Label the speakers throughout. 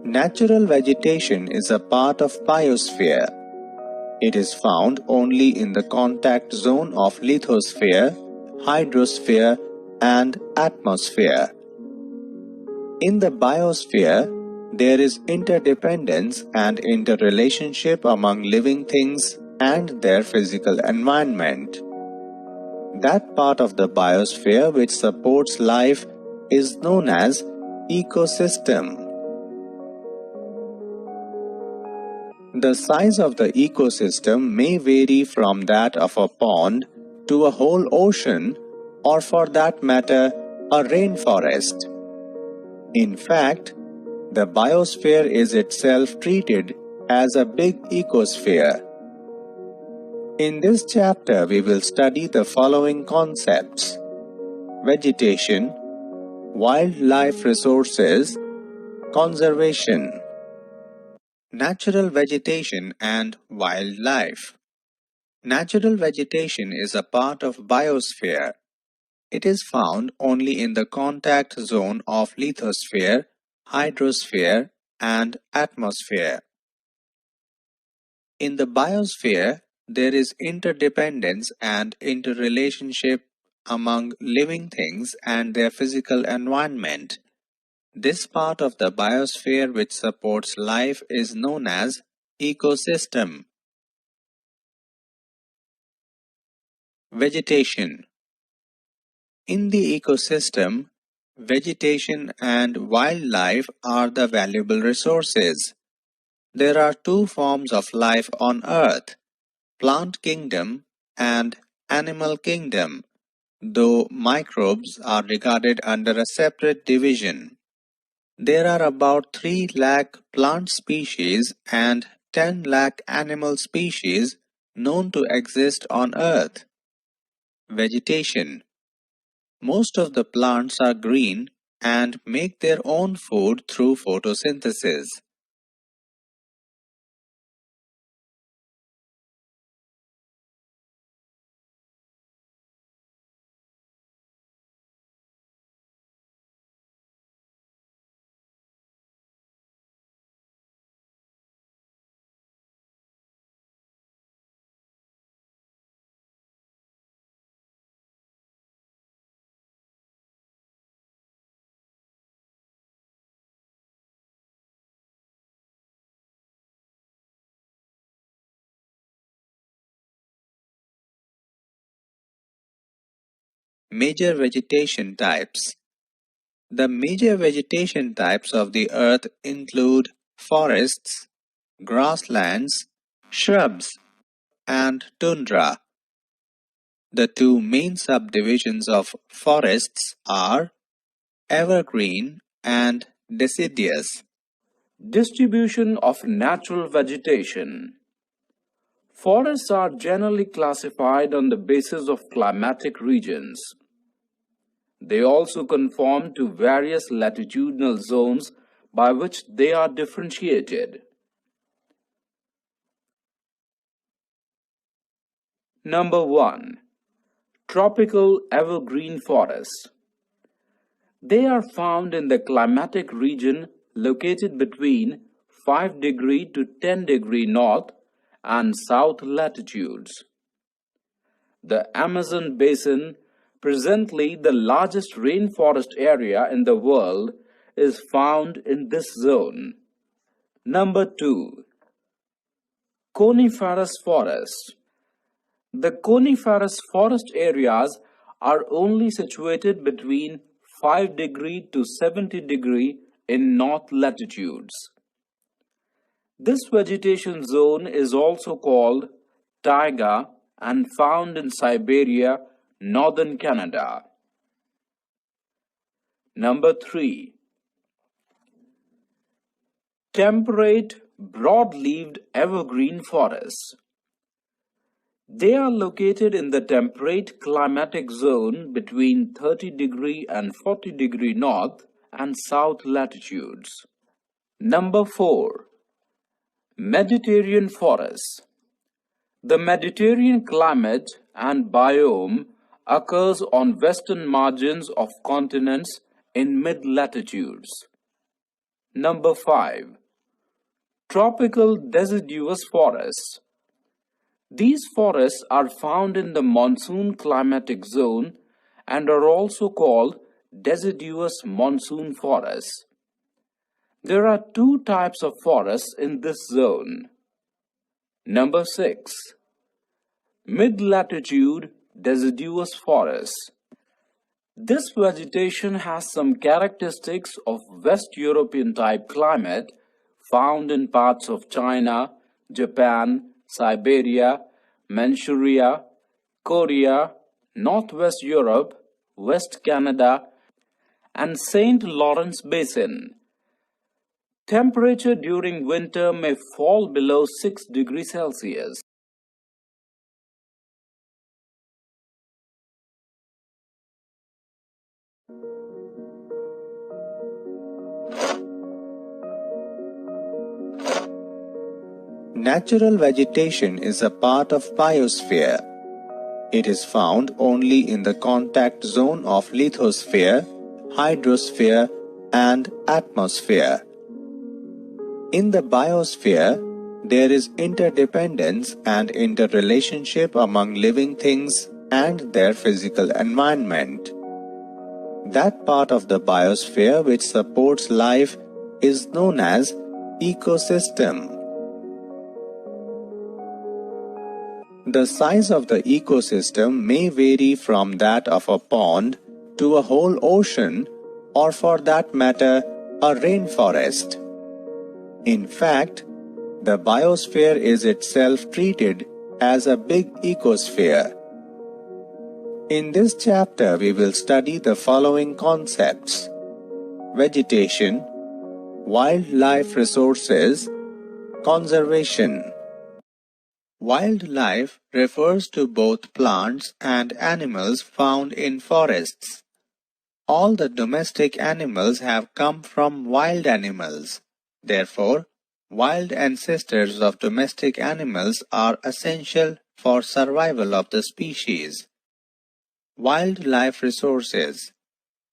Speaker 1: Natural vegetation is a part of biosphere. It is found only in the contact zone of lithosphere, hydrosphere, and atmosphere. In the biosphere, there is interdependence and interrelationship among living things and their physical environment. That part of the biosphere which supports life is known as ecosystem. The size of the ecosystem may vary from that of a pond to a whole ocean, or for that matter, a rainforest. In fact, the biosphere is itself treated as a big ecosphere. In this chapter, we will study the following concepts: vegetation, wildlife resources, conservation. Natural vegetation and wildlife. Natural vegetation is a part of biosphere. It is found only in the contact zone of lithosphere, hydrosphere, and atmosphere. In the biosphere, there is interdependence and interrelationship among living things and their physical environment. This part of the biosphere which supports life is known as ecosystem. Vegetation. In the ecosystem, vegetation and wildlife are the valuable resources. There are two forms of life on Earth: plant kingdom and animal kingdom, though microbes are regarded under a separate division. There are about 3 lakh plant species and 10 lakh animal species known to exist on Earth. Vegetation. Most of the plants are green and make their own food through photosynthesis. Major vegetation types. The major vegetation types of the Earth include forests, grasslands, shrubs, and tundra. The two main subdivisions of forests are evergreen and deciduous.
Speaker 2: Distribution of natural vegetation. Forests are generally classified on the basis of climatic regions. They also conform to various latitudinal zones by which they are differentiated. Number 1. Tropical evergreen forests. They are found in the climatic region located between 5° to 10° north and south latitudes. The Amazon basin, presently the largest rainforest area in the world, is found in this zone. Number 2. Coniferous forests. The coniferous forest areas are only situated between 5° to 70° in north latitudes. This vegetation zone is also called taiga and found in Siberia, northern Canada. Number 3. Temperate broad-leaved evergreen forests. They are located in the temperate climatic zone between 30° and 40° north and south latitudes. Number 4. Mediterranean forests. The Mediterranean climate and biome occurs on western margins of continents in mid-latitudes. Number 5. Tropical deciduous forests. These forests are found in the monsoon climatic zone and are also called deciduous monsoon forests. There are two types of forests in this zone. Number 6. Mid-latitude deciduous forests. This vegetation has some characteristics of West European type climate found in parts of China, Japan, Siberia, Manchuria, Korea, Northwest Europe, West Canada, and St. Lawrence Basin. Temperature during winter may fall below 6 degrees Celsius.
Speaker 1: Natural vegetation is a part of biosphere. It is found only in the contact zone of lithosphere, hydrosphere, and atmosphere. In the biosphere, there is interdependence and interrelationship among living things and their physical environment. That part of the biosphere which supports life is known as ecosystem. The size of the ecosystem may vary from that of a pond to a whole ocean, or for that matter, a rainforest. In fact, the biosphere is itself treated as a big ecosphere. In this chapter, we will study the following concepts: vegetation, wildlife resources, conservation. Wildlife refers to both plants and animals found in forests. All the domestic animals have come from wild animals. Therefore, wild ancestors of domestic animals are essential for survival of the species. Wildlife resources.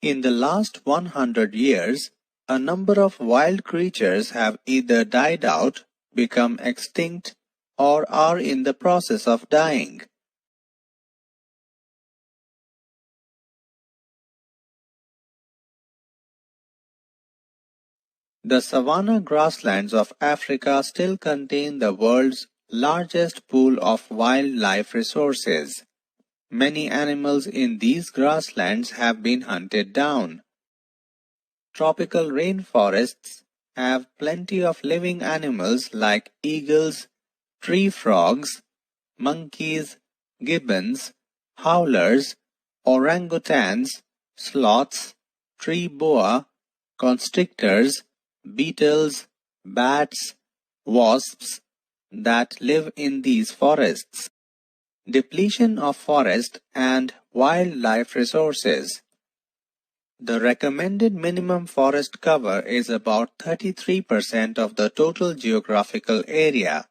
Speaker 1: In the last 100 years, a number of wild creatures have either died out, become extinct, or are in the process of dying. The savanna grasslands of Africa still contain the world's largest pool of wildlife resources. Many animals in these grasslands have been hunted down. Tropical rainforests have plenty of living animals like eagles, tree frogs, monkeys, gibbons, howlers, orangutans, sloths, tree boa, constrictors, beetles, bats, wasps that live in these forests. Depletion of forest and wildlife resources. The recommended minimum forest cover is about 33% of the total geographical area.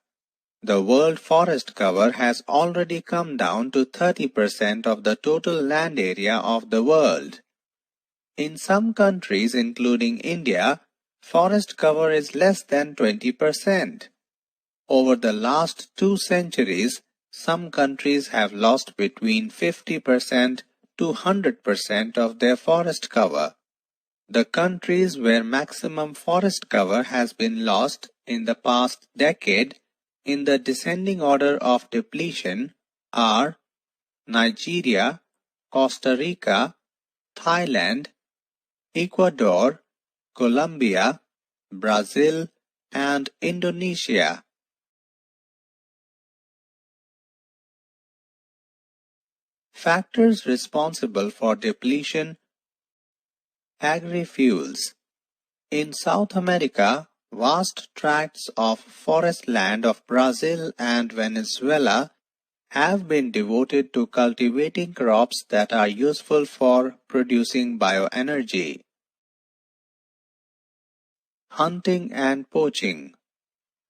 Speaker 1: The world forest cover has already come down to 30% of the total land area of the world. In some countries, including India, forest cover is less than 20%. Over the last 2 centuries, some countries have lost between 50% to 100% of their forest cover. The countries where maximum forest cover has been lost in the past decade in the descending order of depletion are Nigeria, Costa Rica, Thailand, Ecuador, Colombia, Brazil, and Indonesia. Factors responsible for depletion. Agri-fuels. In South America, vast tracts of forest land of Brazil and Venezuela have been devoted to cultivating crops that are useful for producing bioenergy. Hunting and poaching.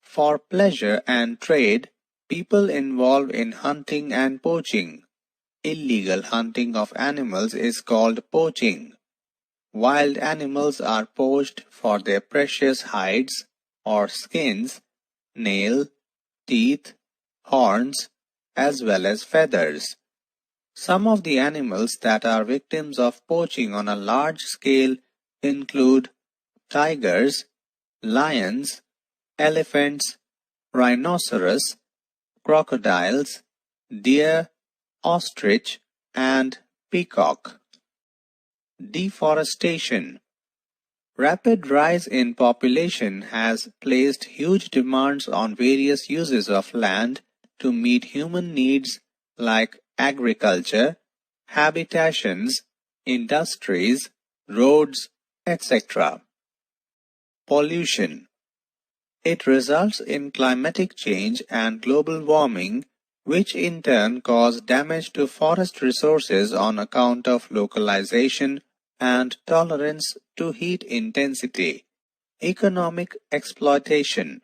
Speaker 1: For pleasure and trade, people involved in hunting and poaching. Illegal hunting of animals is called poaching. Wild animals are poached for their precious hides or skins, nail, teeth, horns, as well as feathers. Some of the animals that are victims of poaching on a large scale include tigers, lions, elephants, rhinoceros, crocodiles, deer, ostrich, and peacock. Deforestation. Rapid rise in population has placed huge demands on various uses of land to meet human needs like agriculture, habitations, industries, roads, etc. Pollution. It results in climatic change and global warming, which in turn cause damage to forest resources on account of localization and tolerance to heat intensity. Economic exploitation.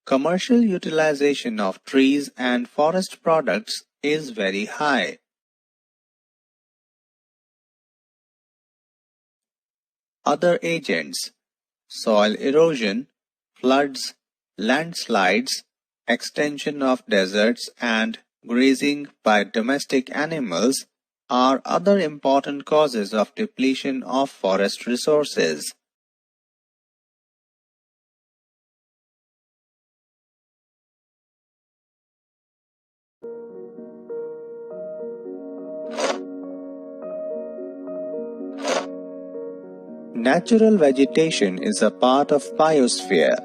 Speaker 1: Commercial utilization of trees and forest products is very high. Other agents: soil erosion, floods, landslides, extension of deserts, and grazing by domestic animals are other important causes of depletion of forest resources. Natural vegetation is a part of biosphere.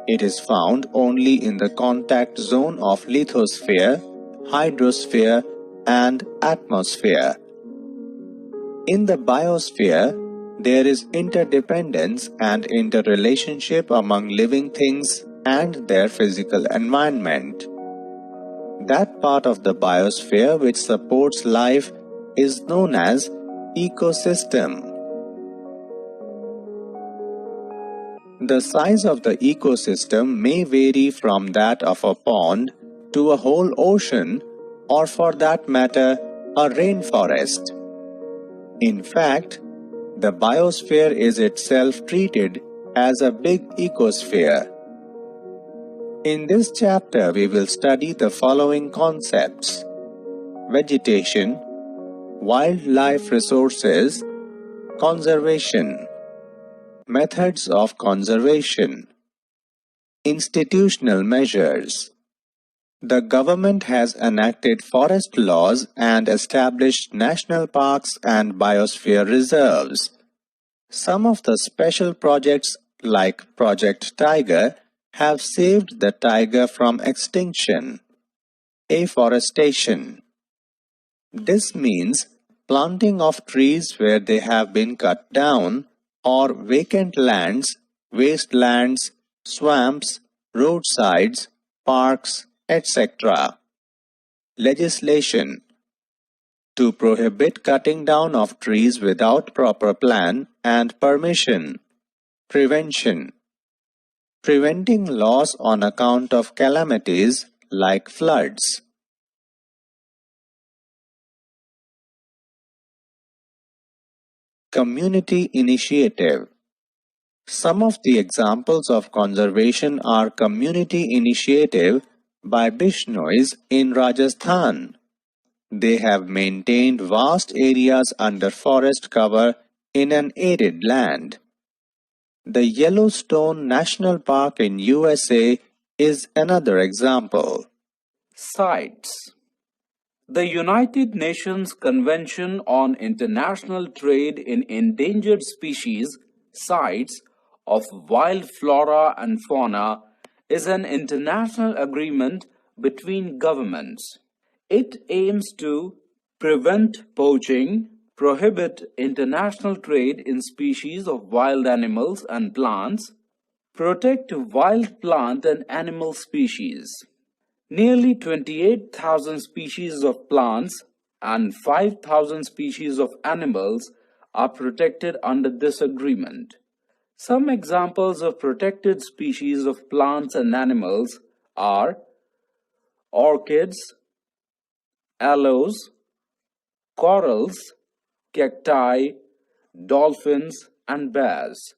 Speaker 1: It is found only in the contact zone of lithosphere, hydrosphere, and atmosphere. In the biosphere, there is interdependence and interrelationship among living things and their physical environment. That part of the biosphere which supports life is known as ecosystem. The size of the ecosystem may vary from that of a pond to a whole ocean, or for that matter, a rainforest. In fact, the biosphere is itself treated as a big ecosphere. In this chapter, we will study the following concepts: vegetation, wildlife resources, conservation, methods of conservation, institutional measures. The government has enacted forest laws and established national parks and biosphere reserves. Some of the special projects, like Project Tiger, have saved the tiger from extinction. Afforestation. This means planting of trees where they have been cut down, or vacant lands, wastelands, swamps, roadsides, parks, etc. Legislation. To prohibit cutting down of trees without proper plan and permission. Prevention. Preventing loss on account of calamities like floods. Community initiative. Some of the examples of conservation are community initiative by Bishnois in Rajasthan. They have maintained vast areas under forest cover in an arid land. The Yellowstone National Park in USA is another example.
Speaker 2: CITES. The United Nations Convention on International Trade in Endangered Species (CITES) of wild flora and fauna is an international agreement between governments. It aims to prevent poaching, prohibit international trade in species of wild animals and plants, protect wild plant and animal species. Nearly 28,000 species of plants and 5,000 species of animals are protected under this agreement. Some examples of protected species of plants and animals are orchids, aloes, corals, cacti, dolphins, and bears.